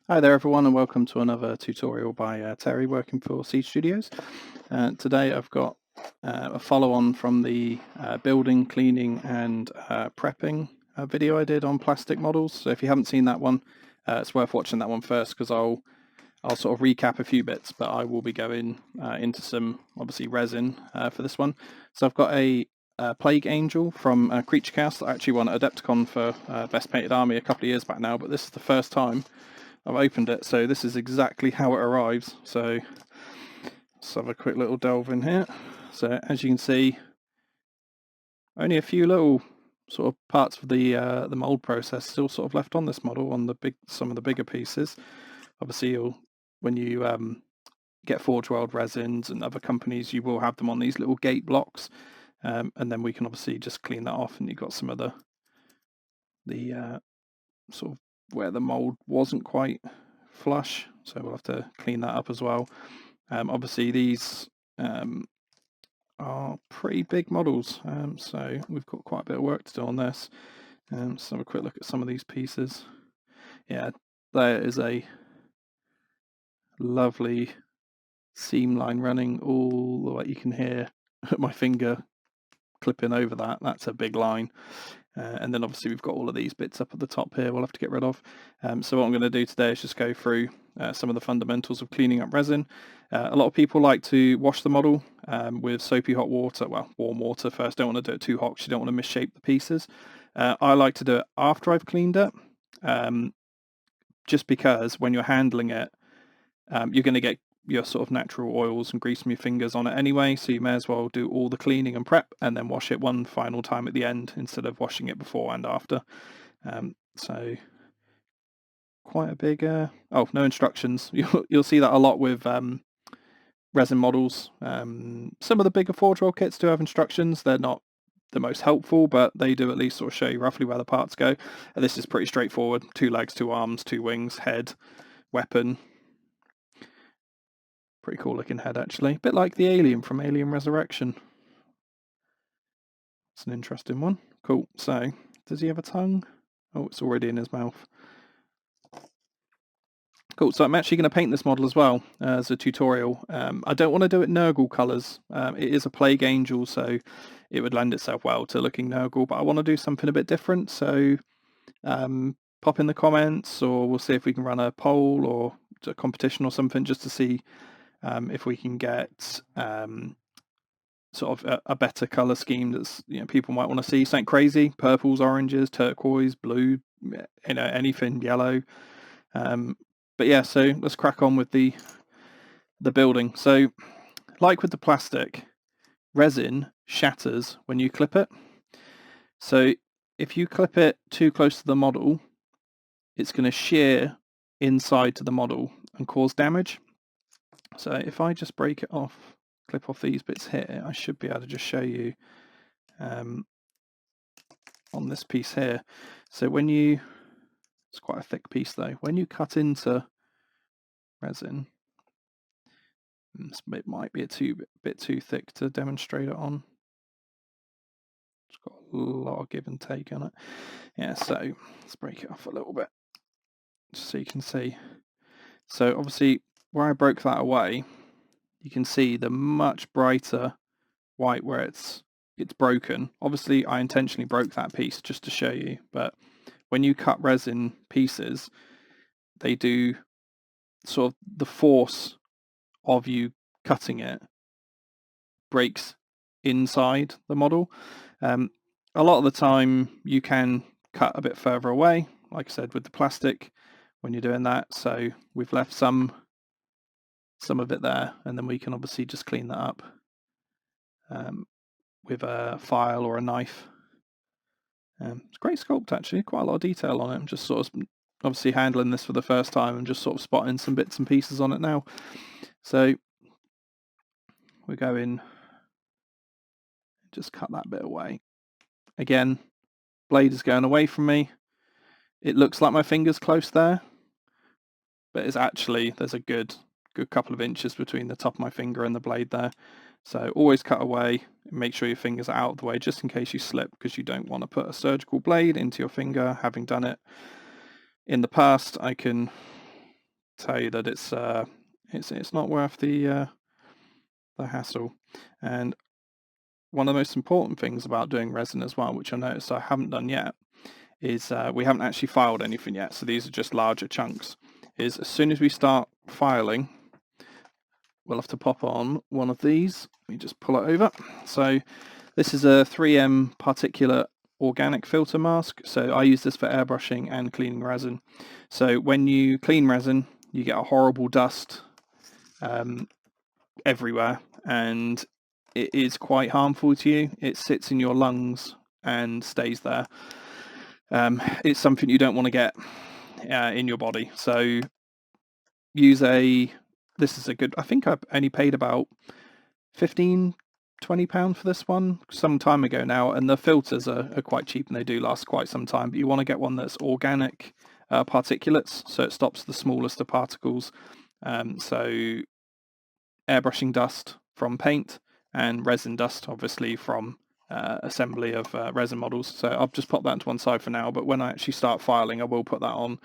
Hi there everyone, and welcome to another tutorial by Terry working for Siege Studios. Today I've got a follow-on from the building, cleaning and prepping video I did on plastic models. So if you haven't seen that one, it's worth watching that one first, because I'll sort of recap a few bits, but I will be going into some obviously resin for this one. So I've got a Plague Angel from Creature Cast that I actually won at Adepticon for Best Painted Army a couple of years back now, but this is the first time I've opened it, so this is exactly how it arrives. So let's have a quick little delve in here. So as you can see, only a few little sort of parts of the mold process still sort of left on this model, on some of the bigger pieces. Obviously, when you get Forge World resins and other companies, you will have them on these little gate blocks, and then we can obviously just clean that off, and you've got some of the sort of where the mold wasn't quite flush, so we'll have to clean that up as well. Obviously these are pretty big models, so we've got quite a bit of work to do on this. Let's have a quick look at some of these pieces. Yeah, there is a lovely seam line running all the way. You can hear my finger clipping over that. That's a big line. And then obviously we've got all of these bits up at the top here we'll have to get rid of. So what I'm going to do today is just go through some of the fundamentals of cleaning up resin. A lot of people like to wash the model with soapy hot water, well, warm water first. Don't want to do it too hot because you don't want to misshape the pieces. I like to do it after I've cleaned it, just because when you're handling it, you're going to get your sort of natural oils and grease from your fingers on it anyway, so you may as well do all the cleaning and prep and then wash it one final time at the end instead of washing it before and after. So quite a big oh, no instructions. You'll see that a lot with resin models. Some of the bigger Forge World kits do have instructions. They're not the most helpful, but they do at least sort of show you roughly where the parts go. And this is pretty straightforward: 2 legs, 2 arms, 2 wings, head, weapon. Pretty cool looking head, actually. A bit like the alien from Alien Resurrection. It's an interesting one. Cool. So, does he have a tongue? Oh, it's already in his mouth. Cool. So I'm actually going to paint this model as well as a tutorial. I don't want to do it Nurgle colours. It is a Plague Angel, so it would lend itself well to looking Nurgle, but I want to do something a bit different. So pop in the comments, or we'll see if we can run a poll or a competition or something, just to see if we can get sort of a better colour scheme that's, people might want to see. Something crazy: purples, oranges, turquoise, blue, anything, yellow. But yeah, so let's crack on with the building. So, like with the plastic, resin shatters when you clip it. So if you clip it too close to the model, it's going to shear inside to the model and cause damage. So if I just break it off, clip off these bits here, I should be able to just show you on this piece here. So when you, it's quite a thick piece though, when you cut into resin, it might be a bit too thick to demonstrate it on. It's got a lot of give and take on it. Yeah, so let's break it off a little bit just so you can see. So obviously where I broke that away, you can see the much brighter white where it's broken. Obviously I intentionally broke that piece just to show you, but when you cut resin pieces, they do sort of, the force of you cutting it breaks inside the model. A lot of the time you can cut a bit further away, like I said, with the plastic when you're doing that. So we've left some of it there, and then we can obviously just clean that up with a file or a knife. It's a great sculpt, actually, quite a lot of detail on it. I'm just sort of obviously handling this for the first time and just sort of spotting some bits and pieces on it now. So we're going, just cut that bit away. Again, blade is going away from me. It looks like my finger's close there, but it's actually, there's a good couple of inches between the top of my finger and the blade there. So always cut away, make sure your fingers are out of the way just in case you slip, because you don't want to put a surgical blade into your finger. Having done it in the past, I can tell you that it's not worth the hassle. And one of the most important things about doing resin as well, which I noticed I haven't done yet, is we haven't actually filed anything yet. So these are just larger chunks. Is as soon as we start filing, we'll have to pop on one of these. We just pull it over. So this is a 3M particulate organic filter mask. So I use this for airbrushing and cleaning resin. So when you clean resin, you get a horrible dust everywhere, and it is quite harmful to you. It sits in your lungs and stays there. It's something you don't want to get in your body. So this is a good, I think I only paid about £15-20 for this one some time ago now, and the filters are quite cheap and they do last quite some time, but you want to get one that's organic particulates, so it stops the smallest of particles, so airbrushing dust from paint and resin dust obviously from assembly of resin models. So I'll just pop that to one side for now, but when I actually start filing I will put that on.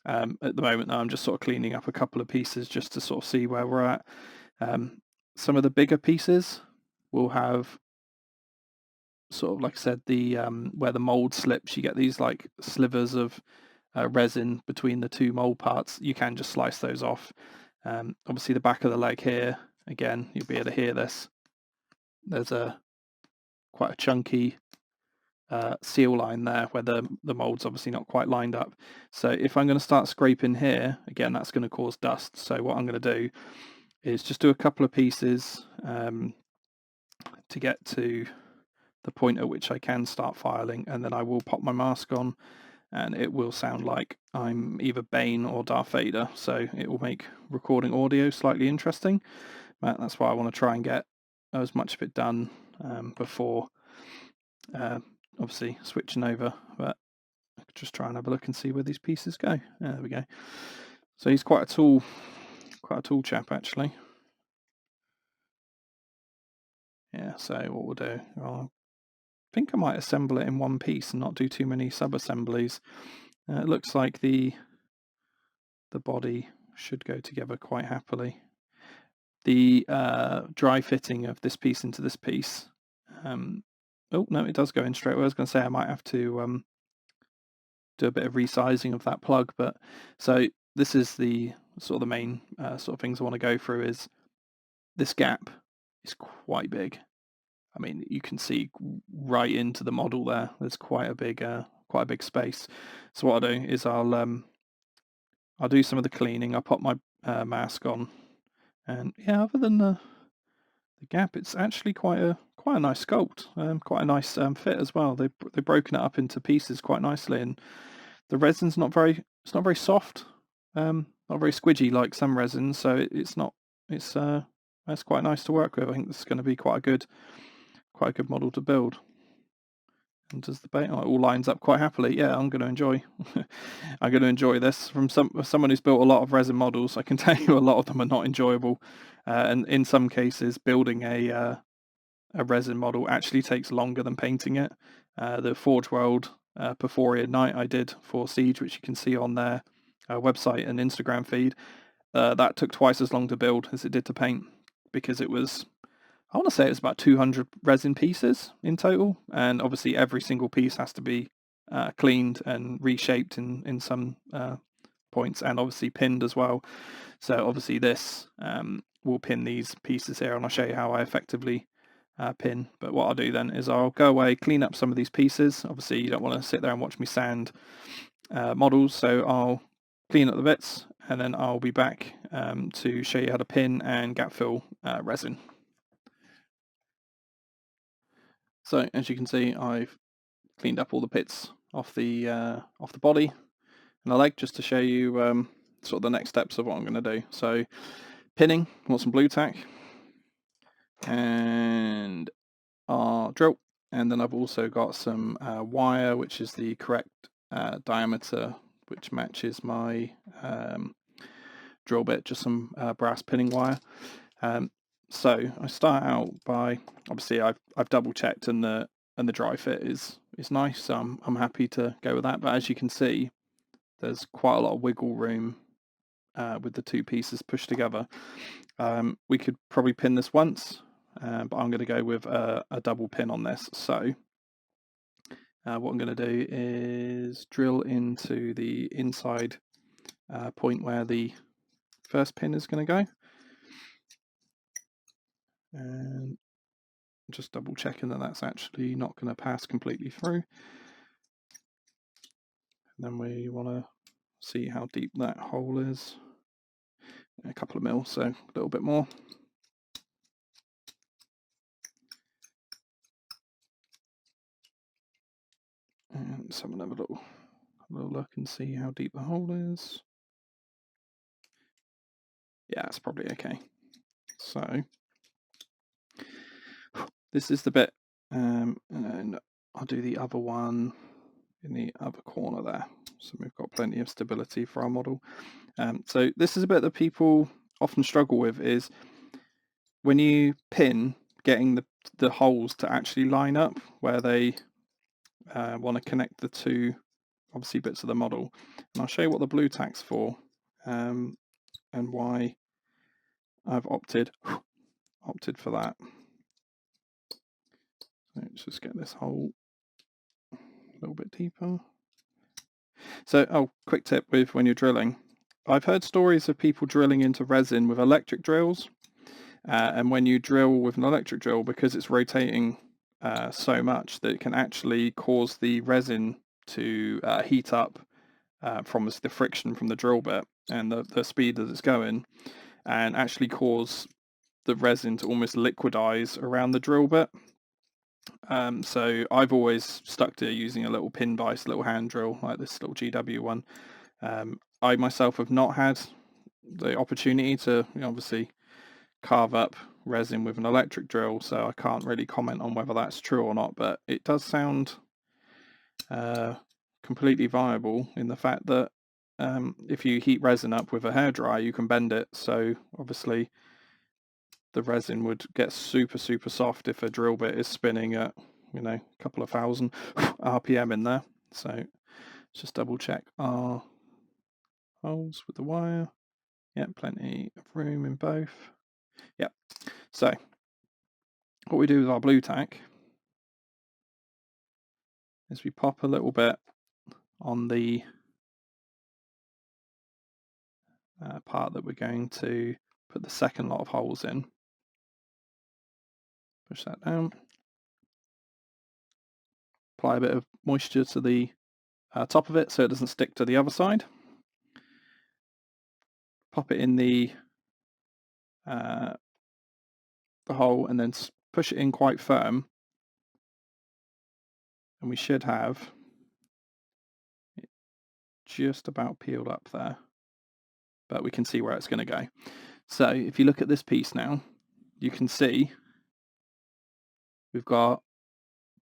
At the moment I'm just sort of cleaning up a couple of pieces just to sort of see where we're at. Some of the bigger pieces will have sort of, like I said, the where the mold slips, you get these like slivers of resin between the two mold parts. You can just slice those off. Obviously the back of the leg here, again, you'll be able to hear this. There's quite a chunky seal line there where the mold's obviously not quite lined up. So if I'm going to start scraping here, again, that's going to cause dust. So what I'm going to do is just do a couple of pieces to get to the point at which I can start filing, and then I will pop my mask on and it will sound like I'm either Bane or Darth Vader, so it will make recording audio slightly interesting. But that's why I want to try and get as much of it done before obviously switching over. But I could just try and have a look and see where these pieces go. There we go. So he's quite a tall chap actually. Yeah, so what we'll do, I think I might assemble it in one piece and not do too many sub-assemblies. It looks like the body should go together quite happily. The dry fitting of this piece into this piece, oh no, it does go in straight away. I was going to say I might have to do a bit of resizing of that plug, but so this is the sort of the main sort of things I want to go through. Is this gap is quite big. I mean, you can see right into the model there. There's quite a big space. So what I'll do is I'll do some of the cleaning. I'll pop my mask on, and yeah, other than the gap, it's actually quite a nice sculpt, quite a nice fit as well. They've broken it up into pieces quite nicely, and the resin's not very soft, not very squidgy like some resins. So that's quite nice to work with. I think this is going to be quite a good model to build. And does the bait? Oh, it all lines up quite happily. Yeah, I'm going to enjoy. I'm going to enjoy this from someone who's built a lot of resin models. I can tell you a lot of them are not enjoyable, and in some cases, building a resin model actually takes longer than painting it. The Forge World Perforia Night I did for Siege, which you can see on their website and Instagram feed, that took twice as long to build as it did to paint, because it was, I want to say it was about 200 resin pieces in total, and obviously every single piece has to be cleaned and reshaped in some points, and obviously pinned as well. So obviously this will pin these pieces here, and I'll show you how I effectively pin. But what I'll do then is I'll go away, clean up some of these pieces. Obviously you don't want to sit there and watch me sand models, so I'll clean up the bits, and then I'll be back to show you how to pin and gap fill resin. So as you can see, I've cleaned up all the pits off the body and the leg, just to show you sort of the next steps of what I'm going to do. So pinning, want some blue tack and our drill, and then I've also got some wire, which is the correct diameter, which matches my drill bit, just some brass pinning wire. So I start out by, obviously I've double checked, and the dry fit is nice, so I'm happy to go with that. But as you can see, there's quite a lot of wiggle room with the two pieces pushed together. We could probably pin this once, but I'm going to go with a double pin on this. So what I'm going to do is drill into the inside point where the first pin is going to go, and just double checking that that's actually not going to pass completely through. And then we want to see how deep that hole is. A couple of mil, so a little bit more. And let's have another little look and see how deep the hole is. Yeah, it's probably okay. So this is the bit, and I'll do the other one in the other corner there. So we've got plenty of stability for our model. So this is a bit that people often struggle with, is when you pin, getting the holes to actually line up where they want to connect the two, obviously, bits of the model. And I'll show you what the blue tack's for, and why I've opted for that. So let's just get this hole a little bit deeper. So, quick tip with when you're drilling. I've heard stories of people drilling into resin with electric drills, and when you drill with an electric drill, because it's rotating so much, that it can actually cause the resin to heat up from the friction from the drill bit and the speed that it's going, and actually cause the resin to almost liquidize around the drill bit. So I've always stuck to using a little pin vise, little hand drill like this little GW one. I myself have not had the opportunity to obviously carve up resin with an electric drill, so I can't really comment on whether that's true or not, but it does sound completely viable in the fact that if you heat resin up with a hairdryer, you can bend it, so obviously the resin would get super soft if a drill bit is spinning at a couple of thousand RPM in there. So let's just double check our holes with the wire. Yeah, plenty of room in both. Yep. So what we do with our blue tack is we pop a little bit on the part that we're going to put the second lot of holes in. Push that down. Apply a bit of moisture to the top of it so it doesn't stick to the other side. Pop it in the hole and then push it in quite firm, and we should have it just about peeled up there, but we can see where it's going to go. So if you look at this piece now, you can see we've got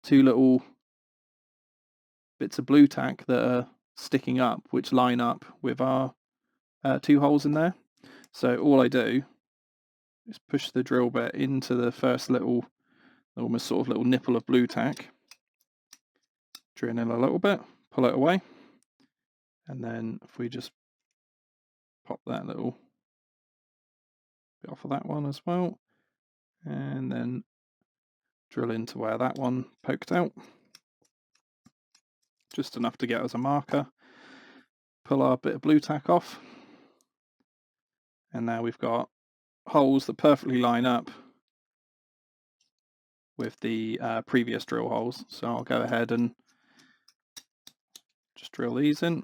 two little bits of blue tack that are sticking up, which line up with our two holes in there. So all I do is push the drill bit into the first little, almost sort of little nipple of blue tack, drill in a little bit, pull it away, and then if we just pop that little bit off of that one as well, and then drill into where that one poked out, just enough to get us a marker, pull our bit of blue tack off, and now we've got holes that perfectly line up with the previous drill holes. So I'll go ahead and just drill these in.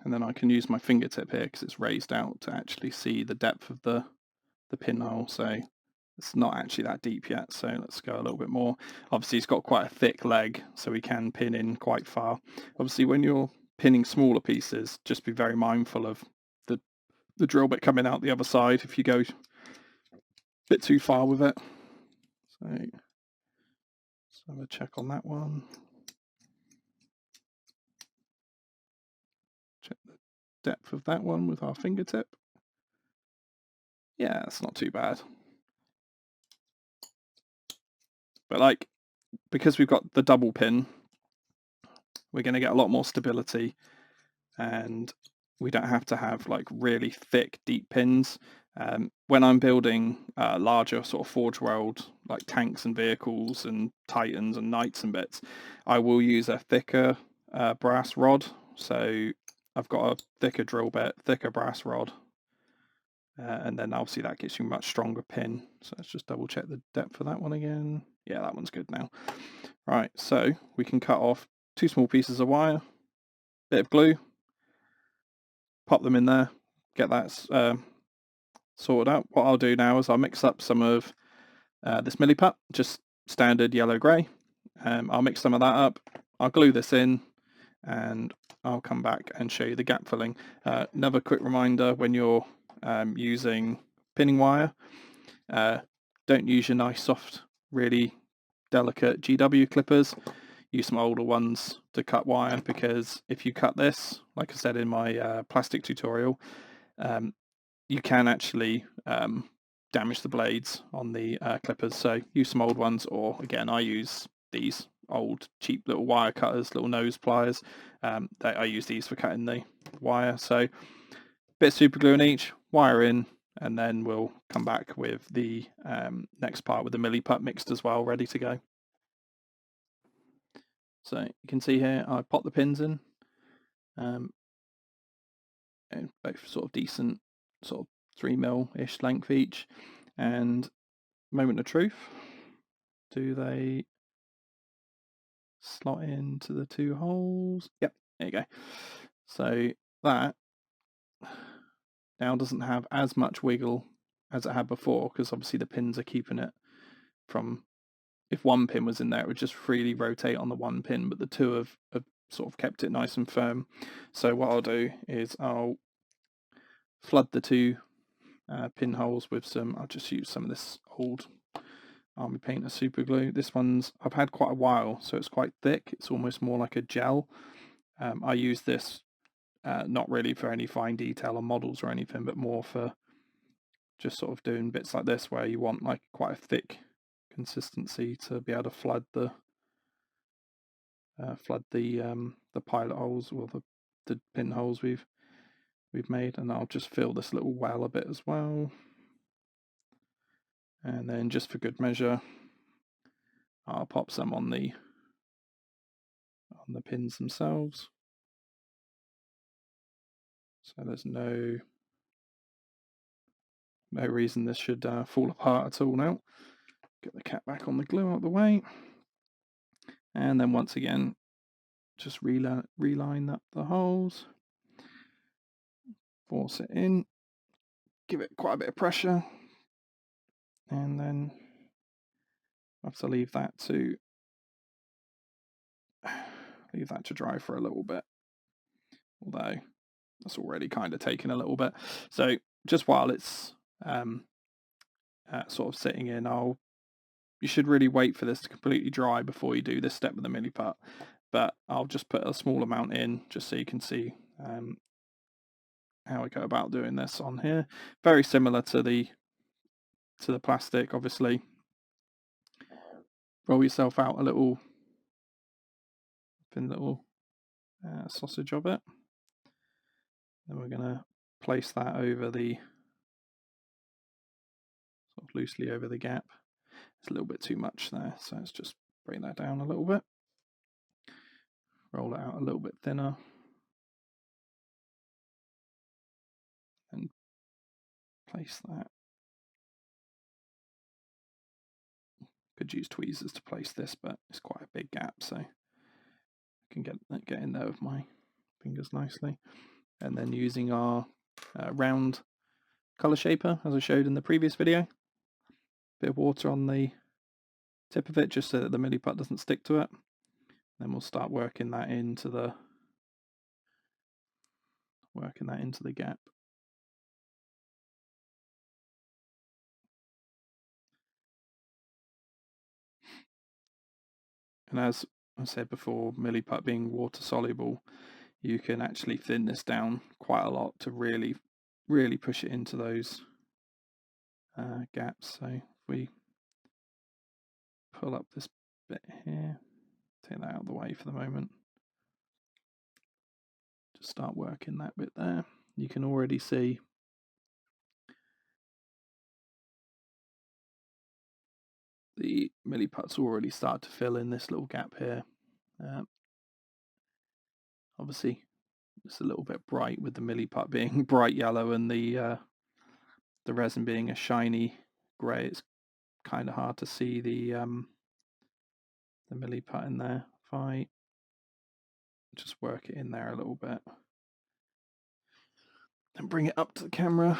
And then I can use my fingertip here because it's raised out to actually see the depth of the pinhole. So it's not actually that deep yet. So let's go a little bit more. Obviously it's got quite a thick leg, so we can pin in quite far. Obviously when you're pinning smaller pieces, just be very mindful of the drill bit coming out the other side if you go a bit too far with it. So let's have a check on that one. Check the depth of that one with our fingertip. Yeah, it's not too bad. But like, because we've got the double pin, we're going to get a lot more stability, and we don't have to have like really thick, deep pins. When I'm building larger sort of Forge World, like tanks and vehicles and Titans and Knights and bits, I will use a thicker brass rod. So I've got a thicker drill bit, thicker brass rod, and then obviously that gives you a much stronger pin. So let's just double check the depth of that one again. Yeah, that one's good now. Right, so we can cut off 2 small pieces of wire, bit of glue, pop them in there, get that sorted out. What I'll do now is I'll mix up some of this milliput, just standard yellow-grey. I'll mix some of that up, I'll glue this in, and I'll come back and show you the gap filling. Another quick reminder, when you're using pinning wire, don't use your nice, soft, really delicate GW clippers. Use some older ones to cut wire, because if you cut this, like I said in my plastic tutorial, you can actually damage the blades on the clippers. So use some old ones, or again, I use these old cheap little wire cutters, little nose pliers. I use these for cutting the wire. So bit of super glue in each, wire in, and then we'll come back with the next part with the milliput mixed as well, ready to go. So you can see here, I pop the pins in, and both sort of decent, sort of 3mm-ish length each. And moment of truth, do they slot into the 2 holes? Yep, there you go. So that now doesn't have as much wiggle as it had before, because obviously the pins are keeping it from, if one pin was in there, it would just freely rotate on the one pin, but the 2 have sort of kept it nice and firm. So what I'll do is I'll flood the 2 pinholes with some, I'll just use some of this old Army Painter super glue. This one's, I've had quite a while, so it's quite thick. It's almost more like a gel. I use this not really for any fine detail on models or anything, but more for just sort of doing bits like this where you want like quite a thick consistency to be able to flood the pilot holes, or the pinholes we've made. And I'll just fill this little well a bit as well. And then just for good measure, I'll pop some on the pins themselves. So there's no reason this should fall apart at all now. Get the cap back on the glue out of the way. And then once again, just reline up the holes. Force it in. Give it quite a bit of pressure. And then I have to leave that to dry for a little bit. Although that's already kind of taken a little bit. So just while it's sort of sitting in, you should really wait for this to completely dry before you do this step with the milliput. But I'll just put a small amount in just so you can see how I go about doing this on here. Very similar to the plastic, obviously. Roll yourself out a little thin little sausage of it. Then we're going to place that over the, sort of loosely over the gap. It's a little bit too much there, so let's just bring that down a little bit. Roll it out a little bit thinner. And place that. Could use tweezers to place this, but it's quite a big gap, so I can get in there with my fingers nicely. And then using our round color shaper, as I showed in the previous video, bit of water on the tip of it just so that the milliput doesn't stick to it. Then we'll start working that into the gap. And as I said before, milliput being water soluble, you can actually thin this down quite a lot to really push it into those gaps. So if we pull up this bit here, take that out of the way for the moment, just start working that bit there. You can already see the milliputts already start to fill in this little gap here. Obviously, it's a little bit bright with the milliputt being bright yellow and the resin being a shiny grey. It's kind of hard to see the milliput in there. If I just work it in there a little bit and bring it up to the camera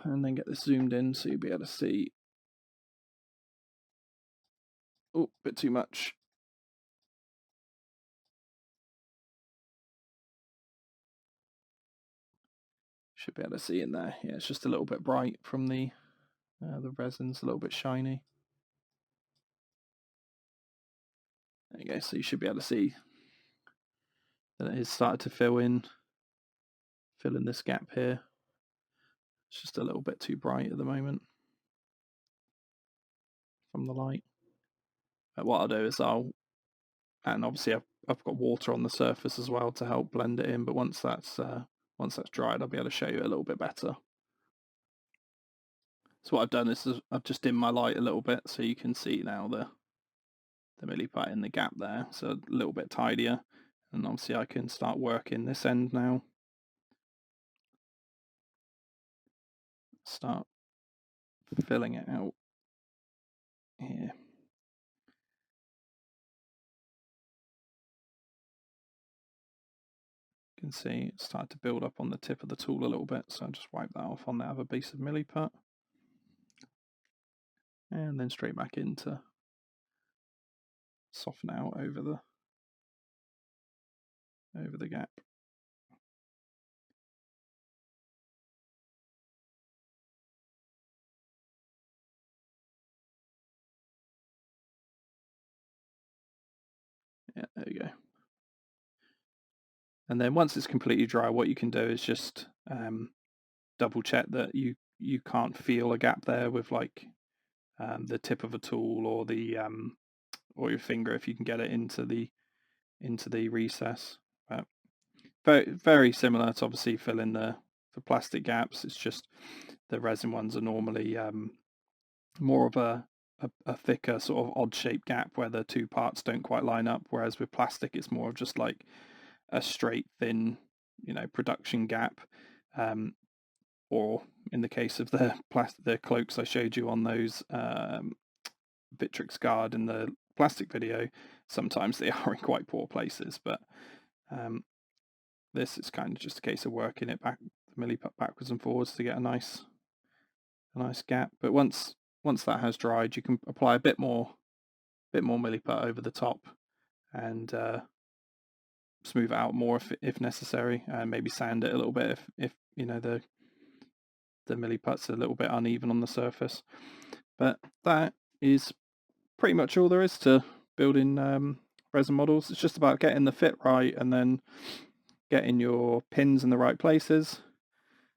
and then get this zoomed in so you'll be able to see. Oh, bit too much. Should be able to see in there. Yeah, it's just a little bit bright from the resin's a little bit shiny. There you go. So you should be able to see that it has started to fill in this gap here. It's just a little bit too bright at the moment from the light. But what I'll do is and obviously I've got water on the surface as well to help blend it in. But once that's dried, I'll be able to show you a little bit better. So what I've done is I've just dimmed my light a little bit so you can see now the milliput in the gap there, so a little bit tidier. And obviously I can start working this end now. Start filling it out here. You can see it started to build up on the tip of the tool a little bit, so I'll just wipe that off on that other piece of milliput. And then straight back into soften out over the gap. Yeah, there you go. And then once it's completely dry, what you can do is just double check that you can't feel a gap there with like the tip of a tool or the or your finger if you can get it into the recess. Very, very similar to obviously filling the plastic gaps. It's just the resin ones are normally more of a thicker sort of odd shaped gap where the two parts don't quite line up, whereas with plastic it's more of just like a straight thin production gap, or in the case of the cloaks I showed you on those Victrix Guard in the plastic video, sometimes they are in quite poor places, but this is kind of just a case of working it back, the milliput backwards and forwards to get a nice gap. But once that has dried, you can apply a bit more milliput over the top and smooth it out more if necessary, and maybe sand it a little bit if the milliput's a little bit uneven on the surface. But that is pretty much all there is to building resin models. It's just about getting the fit right and then getting your pins in the right places,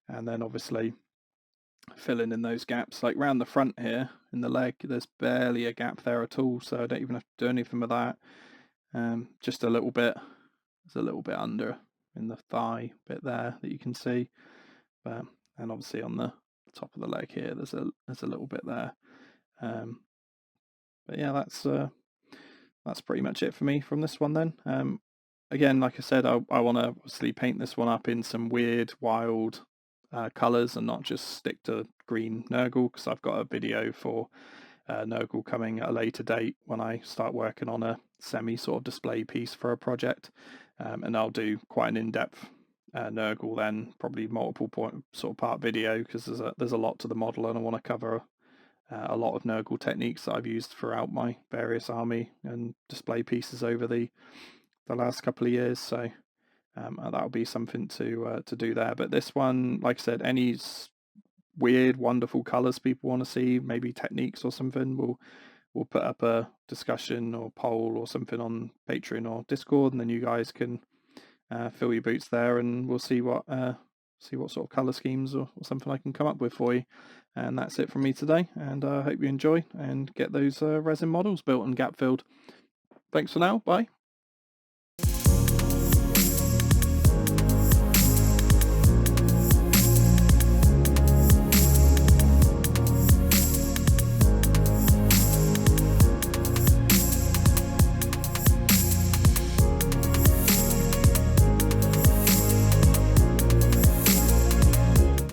and then obviously filling in those gaps. Like round the front here in the leg, there's barely a gap there at all, so I don't even have to do anything with that. Just a little bit, there's a little bit under in the thigh bit there that you can see, and obviously on the top of the leg here there's a little bit there. But yeah, that's pretty much it for me from this one then. Again, like I said, I want to obviously paint this one up in some weird, wild colours and not just stick to green Nurgle, because I've got a video for Nurgle coming at a later date when I start working on a semi sort of display piece for a project, and I'll do quite an in-depth Nurgle then, probably multiple part video, because there's a lot to the model and I want to cover a lot of Nurgle techniques that I've used throughout my various army and display pieces over the last couple of years. So that'll be something to do there. But this one, like I said, any weird, wonderful colours people want to see, maybe techniques or something, we'll put up a discussion or poll or something on Patreon or Discord, and then you guys can fill your boots there, and we'll see what see what sort of colour schemes or something I can come up with for you. And that's it from me today, and I hope you enjoy and get those resin models built and gap filled. Thanks for now, bye.